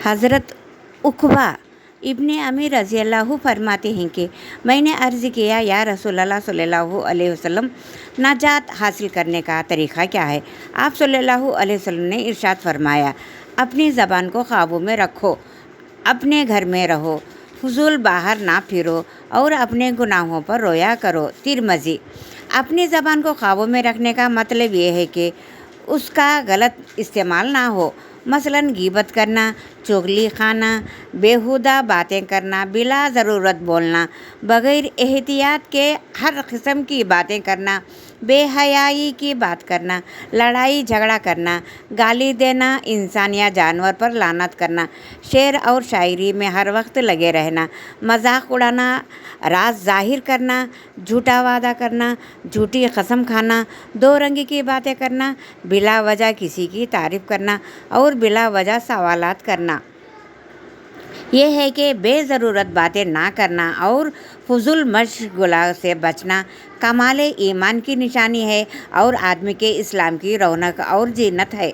حضرت عقبہ ابن عامر رضی اللہ فرماتے ہیں کہ میں نے عرض کیا یا رسول اللہ صلی اللہ علیہ وسلم، نجات حاصل کرنے کا طریقہ کیا ہے؟ آپ صلی اللہ علیہ وسلم نے ارشاد فرمایا، اپنی زبان کو قابو میں رکھو، اپنے گھر میں رہو، فضول باہر نہ پھرو اور اپنے گناہوں پر رویا کرو۔ ترمذی۔ اپنی زبان کو قابو میں رکھنے کا مطلب یہ ہے کہ اس کا غلط استعمال نہ ہو، مثلاً غیبت کرنا، چغلی کھانا، بیہودہ باتیں کرنا، بلا ضرورت بولنا، بغیر احتیاط کے ہر قسم کی باتیں کرنا، بے حیائی کی بات کرنا، لڑائی جھگڑا کرنا، گالی دینا، انسان یا جانور پر لعنت کرنا، شعر اور شاعری میں ہر وقت لگے رہنا، مذاق اڑانا، راز ظاہر کرنا، جھوٹا وعدہ کرنا، جھوٹی قسم کھانا، دو رنگ کی باتیں کرنا، بلا وجہ کسی کی تعریف کرنا اور بلا وجہ سوالات کرنا۔ یہ ہے کہ بے ضرورت باتیں نہ کرنا اور فضول مشغلہ سے بچنا کمال ایمان کی نشانی ہے اور آدمی کے اسلام کی رونق اور زینت ہے۔